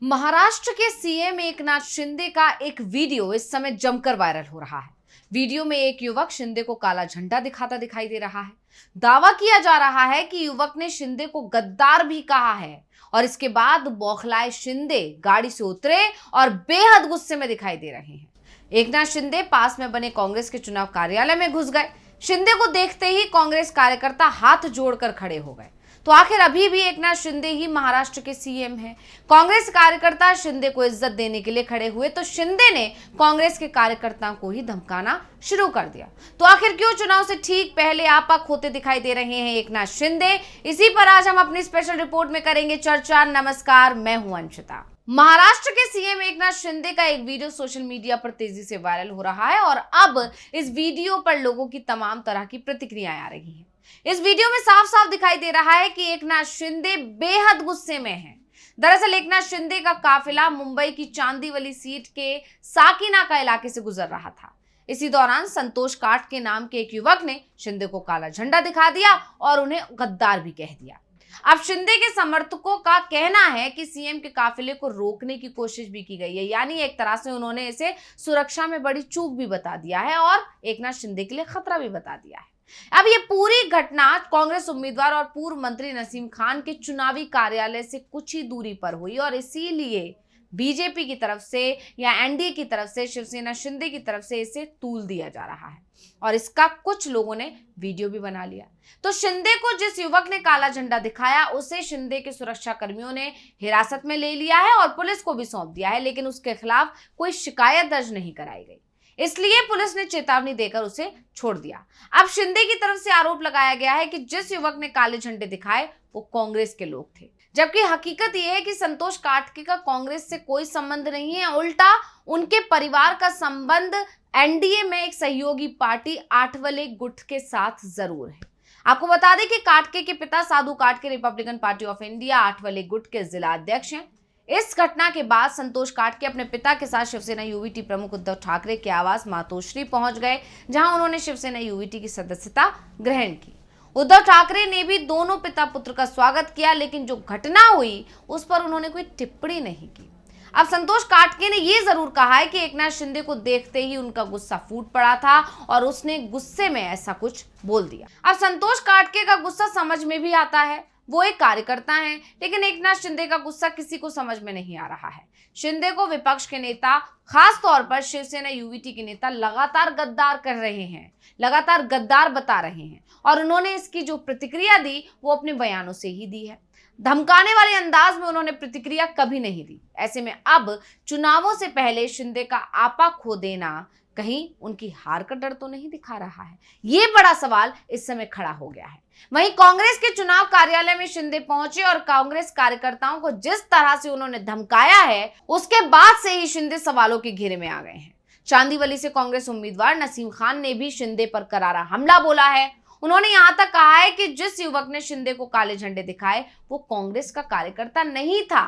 महाराष्ट्र के सीएम एकनाथ शिंदे का एक वीडियो इस समय जमकर वायरल हो रहा है। वीडियो में एक युवक शिंदे को काला झंडा दिखाता दिखाई दे रहा है। दावा किया जा रहा है कि युवक ने शिंदे को गद्दार भी कहा है और इसके बाद बौखलाए शिंदे गाड़ी से उतरे और बेहद गुस्से में दिखाई दे रहे हैं। एकनाथ शिंदे पास में बने कांग्रेस के चुनाव कार्यालय में घुस गए। शिंदे को देखते ही कांग्रेस कार्यकर्ता हाथ जोड़कर खड़े हो गए। तो आखिर अभी भी एकनाथ शिंदे ही महाराष्ट्र के सीएम हैं। कांग्रेस कार्यकर्ता शिंदे को इज्जत देने के लिए खड़े हुए तो शिंदे ने कांग्रेस के कार्यकर्ताओं को ही धमकाना शुरू कर दिया। तो आखिर क्यों चुनाव से ठीक पहले आपा खोते दिखाई दे रहे हैं एकनाथ शिंदे, इसी पर आज हम अपनी स्पेशल रिपोर्ट में करेंगे चर्चा। नमस्कार, मैं हूं अंशिता। महाराष्ट्र के सीएम एकनाथ शिंदे का एक वीडियो सोशल मीडिया पर तेजी से वायरल हो रहा है और अब इस वीडियो पर लोगों की तमाम तरह की प्रतिक्रियाएं आ रही हैं। इस वीडियो में साफ साफ दिखाई दे रहा है कि एकनाथ शिंदे बेहद गुस्से में हैं। दरअसल एकनाथ शिंदे का काफिला मुंबई की चांदीवली सीट के साकीनाका इलाके से गुजर रहा था। इसी दौरान संतोष काट के नाम के एक युवक ने शिंदे को काला झंडा दिखा दिया और उन्हें गद्दार भी कह दिया। अब शिंदे के समर्थकों का कहना है कि सीएम के काफिले को रोकने की कोशिश भी की गई है, यानी एक तरह से उन्होंने इसे सुरक्षा में बड़ी चूक भी बता दिया है और एकनाथ शिंदे के लिए खतरा भी बता दिया है। अब ये पूरी घटना कांग्रेस उम्मीदवार और पूर्व मंत्री नसीम खान के चुनावी कार्यालय से कुछ ही दूरी पर हुई और इसीलिए बीजेपी की तरफ से या एनडीए की तरफ से, शिवसेना शिंदे की तरफ से इसे तूल दिया जा रहा है और इसका कुछ लोगों ने वीडियो भी बना लिया। तो शिंदे को जिस युवक ने काला झंडा दिखाया उसे शिंदे के सुरक्षा कर्मियों ने हिरासत में ले लिया है और पुलिस को भी सौंप दिया है, लेकिन उसके खिलाफ कोई शिकायत दर्ज नहीं कराई गई, इसलिए पुलिस ने चेतावनी देकर उसे छोड़ दिया। अब शिंदे की तरफ से आरोप लगाया गया है कि जिस युवक ने काले झंडे दिखाए वो कांग्रेस के लोग थे, जबकि हकीकत यह है कि संतोष काटके का कांग्रेस से कोई संबंध नहीं है। उल्टा उनके परिवार का संबंध एनडीए में एक सहयोगी पार्टी आठवले गुट के साथ जरूर है। आपको बता दें कि काटके के पिता साधु काटके Republican party of India Athawale गुट के जिला अध्यक्ष हैं। इस घटना के बाद संतोष काटके अपने पिता के साथ शिवसेना यूवीटी प्रमुख उद्धव ठाकरे के आवास मातोश्री पहुंच गए, जहां उन्होंने शिवसेना यूवीटी की सदस्यता ग्रहण की। उद्धव ठाकरे ने भी दोनों पिता पुत्र का स्वागत किया, लेकिन जो घटना हुई उस पर उन्होंने कोई टिप्पणी नहीं की। अब संतोष काटके ने यह जरूर कहा है कि एकनाथ शिंदे को देखते ही उनका गुस्सा फूट पड़ा था और उसने गुस्से में ऐसा कुछ बोल दिया। अब संतोष काटके का गुस्सा समझ में भी आता है, वो एक कार्यकर्ता हैं, लेकिन एकनाथ शिंदे का गुस्सा किसी को समझ में नहीं आ रहा है। शिंदे को विपक्ष के नेता, खास तौर पर शिवसेना यूवीटी के नेता लगातार गद्दार कर रहे हैं, लगातार गद्दार बता रहे हैं और उन्होंने इसकी जो प्रतिक्रिया दी वो अपने बयानों से ही दी है। धमकाने वाले अंदाज में उन्होंने प्रतिक्रिया कभी नहीं दी। ऐसे में अब चुनावों से पहले शिंदे का आपा खो देना कहीं उनकी हार का डर तो नहीं दिखा रहा है? ये बड़ा सवाल इस समय खड़ा हो गया है। वहीं कांग्रेस के चुनाव कार्यालय में शिंदे पहुंचे और कांग्रेस कार्यकर्ताओं को जिस तरह से उन्होंने धमकाया है, उसके बाद से ही शिंदे सवालों के घेरे में आ गए हैं। चांदीवली से कांग्रेस उम्मीदवार नसीम खान ने भी शिंदे पर करारा हमला बोला है। उन्होंने यहां तक कहा है कि जिस युवक ने शिंदे को काले झंडे दिखाए वो कांग्रेस का कार्यकर्ता नहीं था।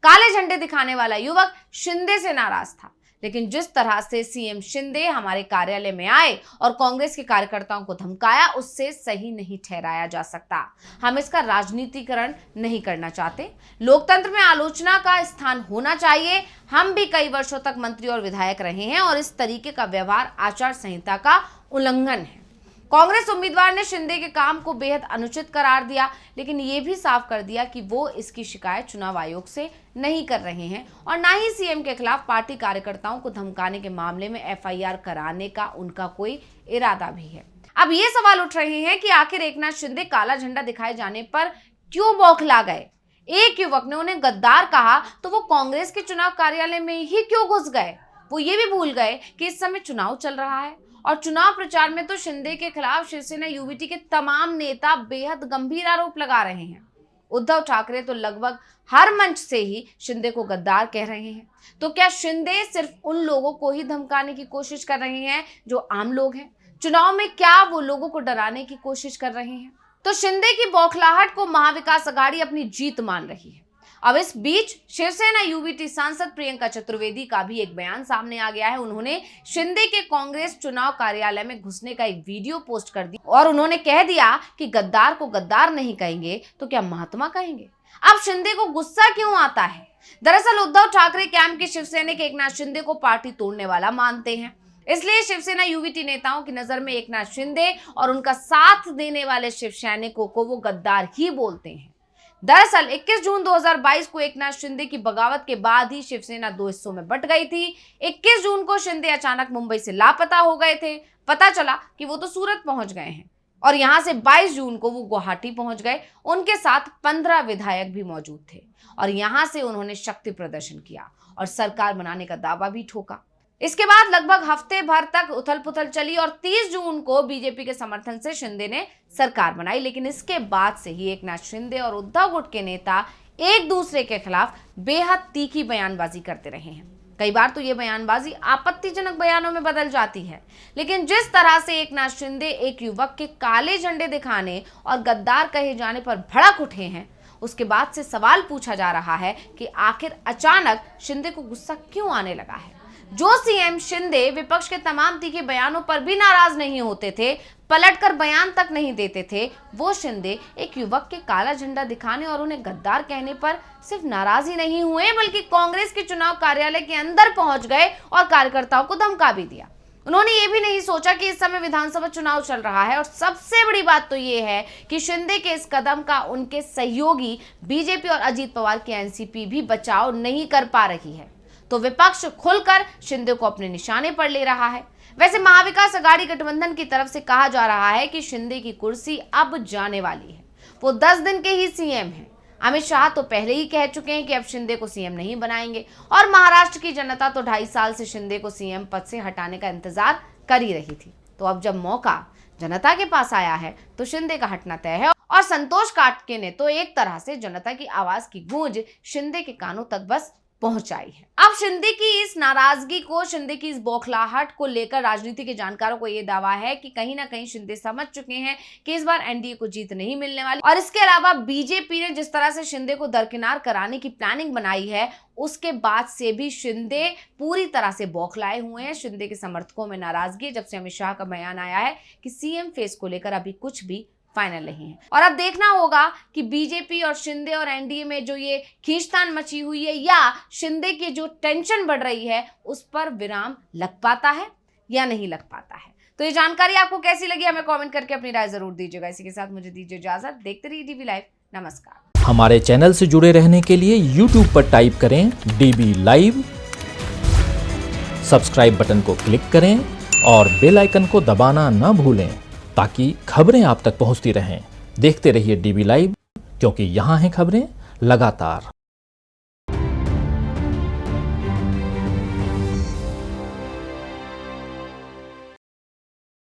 काले झंडे दिखाने वाला युवक शिंदे से नाराज था, लेकिन जिस तरह से सीएम शिंदे हमारे कार्यालय में आए और कांग्रेस के कार्यकर्ताओं को धमकाया, उससे सही नहीं ठहराया जा सकता। हम इसका राजनीतिकरण नहीं करना चाहते। लोकतंत्र में आलोचना का स्थान होना चाहिए। हम भी कई वर्षों तक मंत्री और विधायक रहे हैं और इस तरीके का व्यवहार आचार संहिता का उल्लंघन है। कांग्रेस उम्मीदवार ने शिंदे के काम को बेहद अनुचित करार दिया, लेकिन ये भी साफ कर दिया कि वो इसकी शिकायत चुनाव आयोग से नहीं कर रहे हैं और ना ही सीएम के खिलाफ पार्टी कार्यकर्ताओं को धमकाने के मामले में एफआईआर कराने का उनका कोई इरादा भी है। अब ये सवाल उठ रहे हैं कि आखिर एकनाथ शिंदे काला झंडा दिखाए जाने पर क्यों बौखला गए? एक युवक ने उन्हें गद्दार कहा तो वो कांग्रेस के चुनाव कार्यालय में ही क्यों घुस गए? वो ये भी भूल गए कि इस समय चुनाव चल रहा है और चुनाव प्रचार में तो शिंदे के खिलाफ शिवसेना यूवीटी के तमाम नेता बेहद गंभीर आरोप लगा रहे हैं। उद्धव ठाकरे तो लगभग हर मंच से ही शिंदे को गद्दार कह रहे हैं। तो क्या शिंदे सिर्फ उन लोगों को ही धमकाने की कोशिश कर रहे हैं जो आम लोग हैं? चुनाव में क्या वो लोगों को डराने की कोशिश कर रहे हैं? तो शिंदे की बौखलाहट को महाविकास आघाड़ी अपनी जीत मान रही है। अब इस बीच शिवसेना यूवीटी सांसद प्रियंका चतुर्वेदी का भी एक बयान सामने आ गया है। उन्होंने शिंदे के कांग्रेस चुनाव कार्यालय में घुसने का एक वीडियो पोस्ट कर दिया और उन्होंने कह दिया कि गद्दार को गद्दार नहीं कहेंगे तो क्या महात्मा कहेंगे। अब शिंदे को गुस्सा क्यों आता है? दरअसल उद्धव ठाकरे कैंप के शिवसैनिक एकनाथ शिंदे को पार्टी तोड़ने वाला मानते हैं, इसलिए शिवसेना यूवीटी नेताओं की नजर में एकनाथ शिंदे और उनका साथ देने वाले शिव सैनिकों को वो गद्दार ही बोलते हैं। दरअसल 21 जून 2022 को एकनाथ शिंदे की बगावत के बाद ही शिवसेना दो हिस्सों में बंट गई थी। 21 जून को शिंदे अचानक मुंबई से लापता हो गए थे। पता चला कि वो तो सूरत पहुंच गए हैं और यहां से 22 जून को वो गुवाहाटी पहुंच गए। उनके साथ 15 विधायक भी मौजूद थे और यहां से उन्होंने शक्ति प्रदर्शन किया और सरकार बनाने का दावा भी ठोका। इसके बाद लगभग हफ्ते भर तक उथल पुथल चली और 30 जून को बीजेपी के समर्थन से शिंदे ने सरकार बनाई। लेकिन इसके बाद से ही एकनाथ शिंदे और उद्धव गुट के नेता एक दूसरे के खिलाफ बेहद तीखी बयानबाजी करते रहे हैं। कई बार तो ये बयानबाजी आपत्तिजनक बयानों में बदल जाती है, लेकिन जिस तरह से एकनाथ शिंदे एक युवक के काले झंडे दिखाने और गद्दार कहे जाने पर भड़क उठे हैं, उसके बाद से सवाल पूछा जा रहा है कि आखिर अचानक शिंदे को गुस्सा क्यों आने लगा है। जो सीएम शिंदे विपक्ष के तमाम तीखे बयानों पर भी नाराज नहीं होते थे, पलटकर बयान तक नहीं देते थे, वो शिंदे एक युवक के काला झंडा दिखाने और उन्हें गद्दार कहने पर सिर्फ नाराज ही नहीं हुए, बल्कि कांग्रेस के चुनाव कार्यालय के अंदर पहुंच गए और कार्यकर्ताओं को धमका भी दिया। उन्होंने ये भी नहीं सोचा कि इस समय विधानसभा चुनाव चल रहा है और सबसे बड़ी बात तो ये है कि शिंदे के इस कदम का उनके सहयोगी बीजेपी और अजीत पवार की एनसीपी भी बचाव नहीं कर पा रही है। तो विपक्ष खुलकर शिंदे को अपने निशाने पर ले रहा है। वैसे महाविकास अघाड़ी गठबंधन की तरफ से कहा जा रहा है कि शिंदे की कुर्सी अब जाने वाली है। वो 10 दिन के ही सीएम हैं। अमित शाह तो पहले ही कह चुके हैं कि अब शिंदे को सीएम नहीं बनाएंगे और महाराष्ट्र की जनता तो 2.5 साल से शिंदे को सीएम पद से हटाने का इंतजार कर ही रही थी। तो अब जब मौका जनता के पास आया है तो शिंदे का हटना तय है और संतोष काटके ने तो एक तरह से जनता की आवाज की गूंज शिंदे के कानों तक बस पहुंचाई है। अब शिंदे की इस नाराजगी को, शिंदे की इस बौखलाहट को लेकर राजनीति के जानकारों को यह दावा है कि कहीं ना कहीं शिंदे समझ चुके हैं कि इस बार एनडीए को जीत नहीं मिलने वाली और इसके अलावा बीजेपी ने जिस तरह से शिंदे को दरकिनार कराने की प्लानिंग बनाई है, उसके बाद से भी शिंदे पूरी तरह से बौखलाए हुए हैं। शिंदे के समर्थकों में नाराजगी जब से अमित शाह का बयान आया है कि सीएम फेस को लेकर अभी कुछ भी फाइनल नहीं है और अब देखना होगा कि बीजेपी और शिंदे और एनडीए में जो ये खींचतान मची हुई है या शिंदे की जो टेंशन बढ़ रही है उस पर विराम लग पाता है या नहीं लग पाता है। तो ये जानकारी आपको कैसी लगी, हमें कमेंट करके अपनी राय जरूर दीजिएगा। इसी के साथ मुझे दीजिए इजाजत। देखते रहिए डीबी लाइव। नमस्कार। हमारे चैनल से जुड़े रहने के लिए YouTube पर टाइप करें डीबी लाइव, सब्सक्राइब बटन को क्लिक करें और बेल आइकन को दबाना न भूलें ताकि खबरें आप तक पहुंचती रहें। देखते रहिए डीबी लाइव, क्योंकि यहाँ हैं खबरें लगातार।